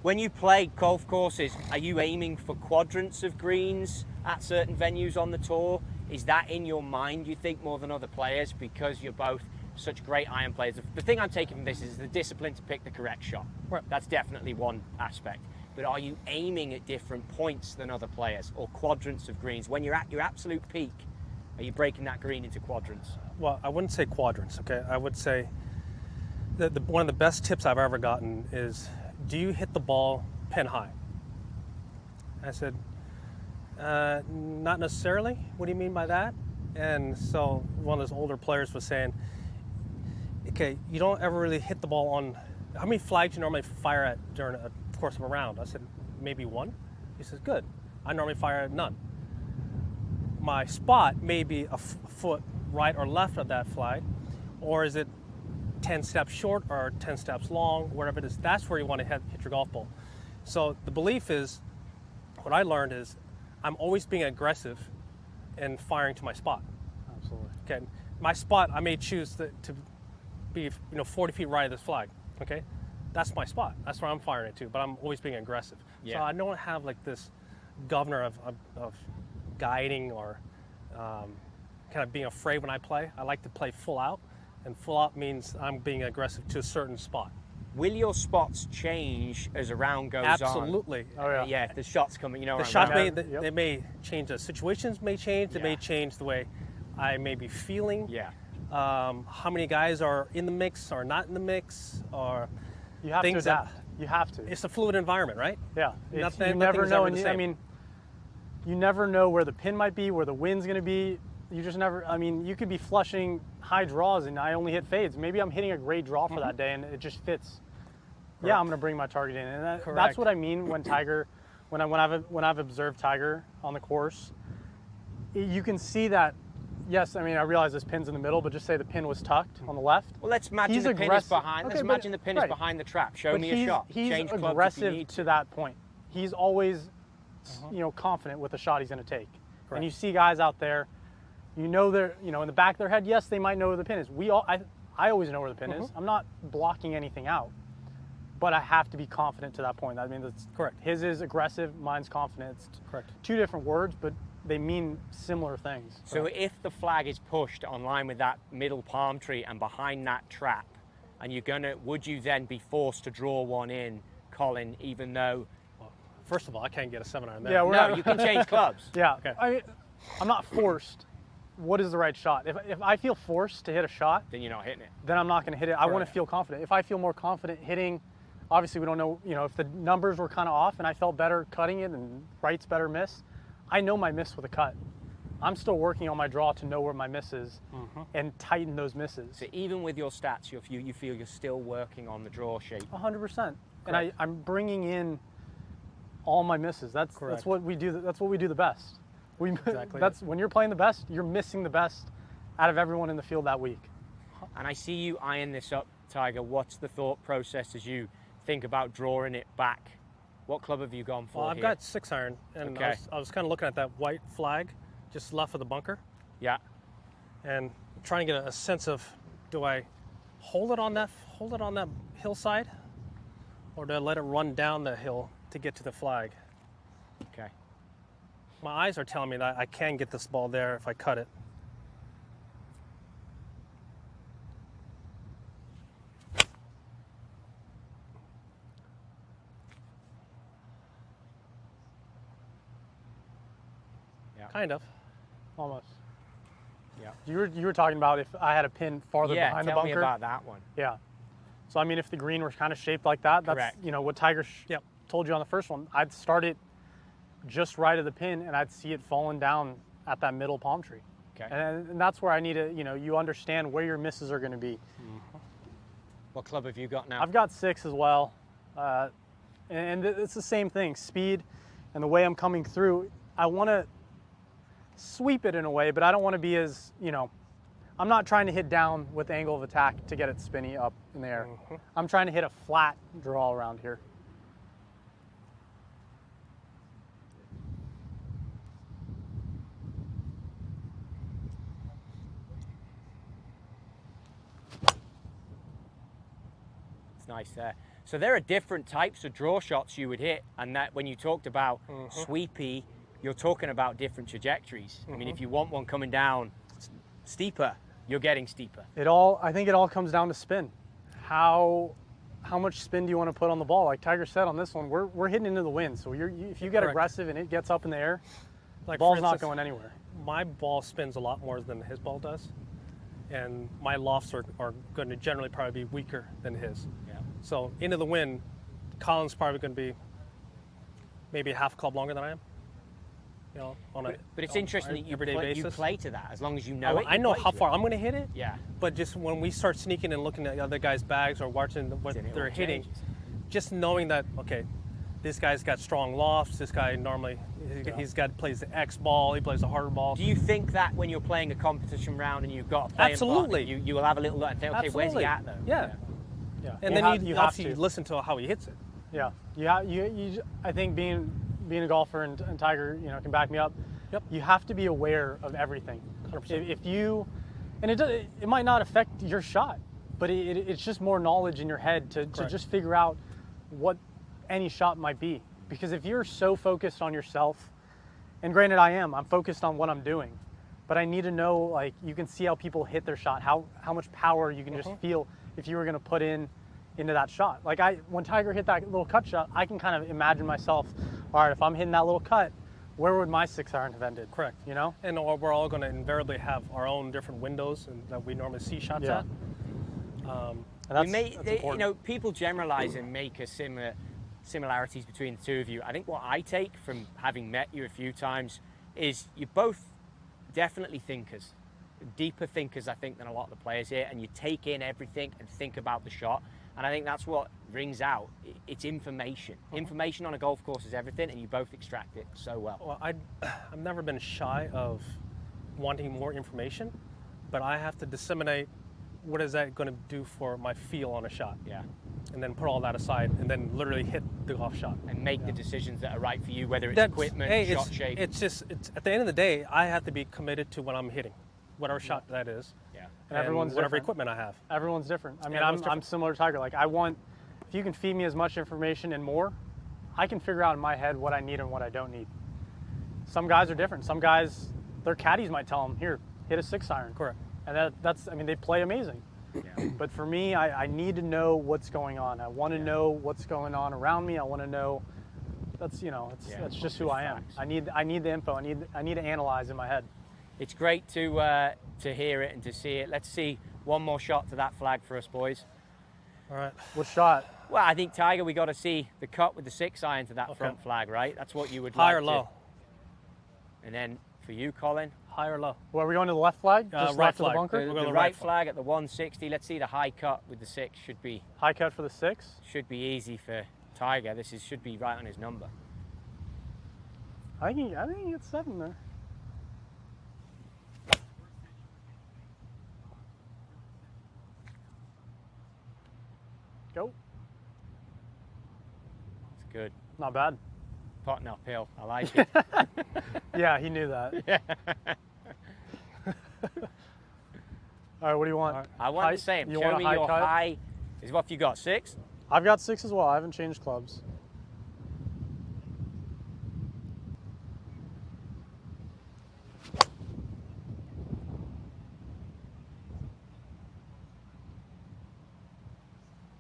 When you play golf courses, are you aiming for quadrants of greens at certain venues on the tour? Is that in your mind, you think, more than other players because you're both such great iron players? The thing I'm taking from this is the discipline to pick the correct shot. Right. That's definitely one aspect. But are you aiming at different points than other players, or quadrants of greens? When you're at your absolute peak, are you breaking that green into quadrants? Well, I wouldn't say quadrants, okay? I would say that one of the best tips I've ever gotten is, do you hit the ball pin high? I said, not necessarily. What do you mean by that? And so one of those older players was saying, okay, you don't ever really hit the ball on, how many flags do you normally fire at during a course of a round? I said, maybe one. He says, good. I normally fire at none. My spot may be a foot right or left of that flag, or is it 10 steps short or 10 steps long, wherever it is. That's where you want to hit your golf ball. So the belief is, what I learned is, I'm always being aggressive and firing to my spot. Absolutely. Okay, my spot, I may choose to be 40 feet right of this flag. Okay, that's my spot. That's where I'm firing it to. But I'm always being aggressive. Yeah. So I don't have like this governor of guiding or kind of being afraid when I play. I like to play full out, and full out means I'm being aggressive to a certain spot. Will your spots change as a round goes on? Absolutely. Oh, yeah. Yeah, if the shot's coming, The what shot I mean? they may change. The situations may change. They may change the way I may be feeling. Yeah. How many guys are in the mix or not in the mix, or You have to things that- adapt. You have to. it's a fluid environment, right? Yeah. Nothing- you never nothing's know. ever And the I same. mean, you never know where the pin might be, where the wind's going to be. You just never. I mean, you could be flushing high draws, and I only hit fades. Maybe I'm hitting a great draw for that day, and it just fits. Yeah, I'm going to bring my target in, and that's Correct. what I mean when Tiger, when I've observed Tiger on the course. You can see that. Yes, I mean, I realize this pin's in the middle, but just say the pin was tucked on the left. Well, let's imagine He's the pin is aggressive. behind. Okay, Let's but- imagine the pin is right. behind the trap. Show But me a shot. He's Change clubs if you aggressive need to that point. He's always, confident with the shot he's going to take. Correct. And you see guys out there, they're, in the back of their head, yes, they might know where the pin is. I always know where the pin is. I'm not blocking anything out, but I have to be confident to that point. I mean, that's Correct. His is aggressive, mine's confident. It's Correct. two different words, but they mean similar things. So if the flag is pushed on line with that middle palm tree and behind that trap, and would you then be forced to draw one in, Colin, even though? First of all, I can't get a 7-iron there. Yeah, we're No, not- you can change clubs. Yeah, Okay. I'm not forced. What is the right shot? If I feel forced to hit a shot, Then you're not hitting it. then I'm not going to hit it. I want to Correct. feel confident. If I feel more confident hitting, obviously we don't know, if the numbers were kind of off and I felt better cutting it and right's better miss, I know my miss with a cut. I'm still working on my draw to know where my miss is and tighten those misses. So even with your stats, you feel you're still working on the draw shape. 100%. And Correct. I'm bringing in all my misses. That's Correct. what we do. That's what we do the best. Exactly. That's when you're playing the best, you're missing the best out of everyone in the field that week. And I see you eyeing this up, Tiger. What's the thought process as you think about drawing it back? What club have you gone for? Well, I've here? got 6-iron, and Okay. I was kind of looking at that white flag just left of the bunker, Yeah. and trying to get a sense of, do I hold it on that hillside, or do I let it run down the hill to get to the flag? Okay. My eyes are telling me that I can get this ball there if I cut it. Yeah. Kind of. Almost. Yeah. You were talking about if I had a pin farther Yeah. behind the Tell me bunker. about that one. Yeah. So I mean, if the green were kind of shaped like that, that's Correct. what Tiger Yep. told you on the first one. I'd start it just right of the pin, and I'd see it falling down at that middle palm tree. Okay. And that's where I need to, you understand where your misses are going to be. What club have you got now? I've got 6 as well, and it's the same thing. Speed and the way I'm coming through, I want to sweep it in a way, but I don't want to be as, I'm not trying to hit down with angle of attack to get it spinny up in the air. I'm trying to hit a flat draw around here. It's nice there. So there are different types of draw shots you would hit, and that when you talked about sweepy, you're talking about different trajectories. I mean, if you want one coming down steeper, you're getting steeper. I think it all comes down to spin. How much spin do you want to put on the ball? Like Tiger said on this one, we're hitting into the wind. So if you get aggressive and it gets up in the air, the ball's not going anywhere. My ball spins a lot more than his ball does, and my lofts are going to generally probably be weaker than his. Yeah. So into the wind, Colin's probably going to be maybe a half club longer than I am. You know, but it's interesting that you play to that as long as you know it. I know how far I'm going to hit it. Yeah. But just when we start sneaking and looking at the other guys' bags or watching what they're hitting, just knowing that, okay, this guy's got strong lofts. This guy normally plays the X ball. He plays the harder ball. Do you think that when you're playing a competition round and you've got a playing Absolutely. partner, you will have a little look and think, okay, where's he at though? Yeah. And then you have to listen to how he hits it. Yeah. I think being a golfer and Tiger, can back me up. Yep. You have to be aware of everything. 100%. If you, and it might not affect your shot, but it's just more knowledge in your head to just figure out what any shot might be. Because if you're so focused on yourself, and granted I'm focused on what I'm doing, but I need to know, like, you can see how people hit their shot, how much power you can just feel if you were going to put into that shot. Like when Tiger hit that little cut shot, I can kind of imagine myself, all right, if I'm hitting that little cut, where would my 6-iron have ended? Correct. And we're all going to invariably have our own different windows that we normally see shots at. People generalize and make a similarities between the two of you. I think what I take from having met you a few times is you're both definitely thinkers, deeper thinkers, I think, than a lot of the players here, and you take in everything and think about the shot. And I think that's what rings out. It's information. Information on a golf course is everything, and you both extract it so well. Well, I've never been shy of wanting more information, but I have to disseminate what is that going to do for my feel on a shot. Yeah. And then put all that aside and then literally hit the golf shot. And make the decisions that are right for you, whether it's equipment, shot shape. It's at the end of the day, I have to be committed to what I'm hitting, whatever shot that is. Yeah. And everyone's whatever different. equipment I have. Everyone's different. I mean, I'm similar to Tiger. Like, if you can feed me as much information and more, I can figure out in my head what I need and what I don't need. Some guys are different. Some guys, their caddies might tell them, here, hit a 6-iron. Correct. And they play amazing. Yeah. But for me, I need to know what's going on. I want to know what's going on around me. I want to know. That's just who I am. Facts. I need the info. I need to analyze in my head. It's great to hear it and to see it. Let's see one more shot to that flag for us, boys. All right. What shot? Well, I think, Tiger, we got to see the cut with the 6-iron to that front flag, right? That's what you would like. High or low? And then for you, Colin? High or low? Well, are we going to the left flag? Just right left flag. of the bunker? The right flag at the 160. Let's see the high cut with the 6. Should be High cut for the 6? Should be easy for Tiger. Should be right on his number. I think he gets 7 there. Go. It's good. Not bad. Potting uphill. I like it. Yeah, he knew that. Yeah. All right, what do you want? Right. I want the same. You Show want me a high your cut? high. Is what you got? 6? I've got 6 as well. I haven't changed clubs.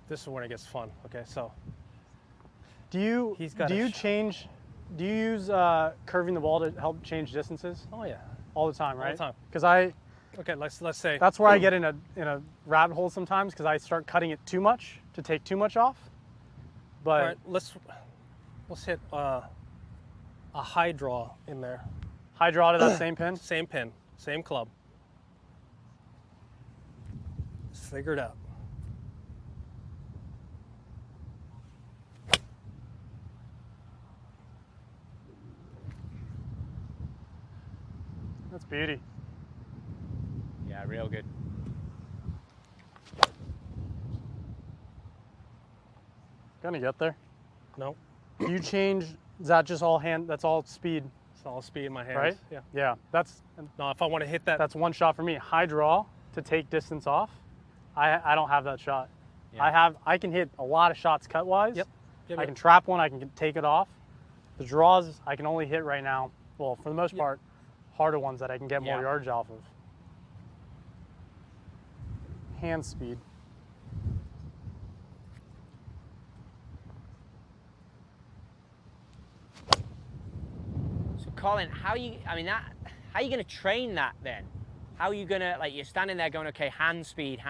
This is when it gets fun. Okay, so Do you use curving the ball to help change distances? oh yeah, All the time, right? the time. Because okay. Let's say that's where I get in a rabbit hole sometimes, because I start cutting it too much to take too much off. But all right, let's hit a high draw in there. high draw to that same pin. Same pin, same club. Let's figure it out. That's beauty. Yeah, real good. Gonna get there. No, Do you change? Is that just all hand? That's all speed, it's all speed in my hands. right? Yeah. Yeah. That's No, if I want to hit that, one shot for me. High draw to take distance off. I don't have that shot. Yeah. I can hit a lot of shots cut wise. Yep. I can trap one, I can take it off. The draws I can only hit right now, well, for the most part, harder ones that I can get more yardage off of. Hand speed. So Colin, how are you going to train that then? How are you going to, like, you're standing there going, okay, hand speed.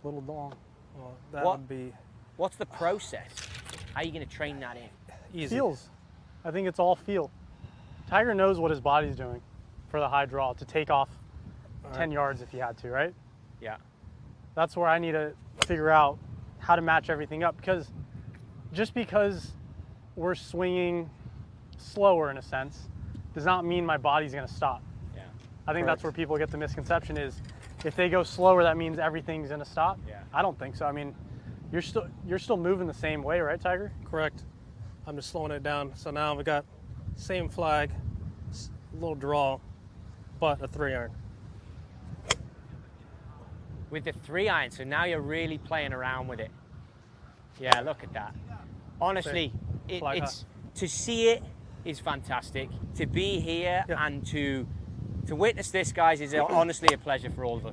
Little long. Well, that What- would be What's the process? How are you going to train that in? easy. Feels. I think it's all feel. Tiger knows what his body's doing for the high draw to take off 10 yards if he had to, right? Yeah. That's where I need to figure out how to match everything up, because just because we're swinging slower in a sense does not mean my body's going to stop. Yeah. I think that's Correct. where people get the misconception is if they go slower that means everything's going to stop. Yeah. I don't think so. I mean, you're still moving the same way, right, Tiger? Correct. I'm just slowing it down. So now we got same flag, a little draw, but a 3-iron. With the 3-iron, so now you're really playing around with it. Yeah, look at that. Honestly, Flag it's to see it is fantastic. To be here and to witness this, guys, is honestly a pleasure for all of us.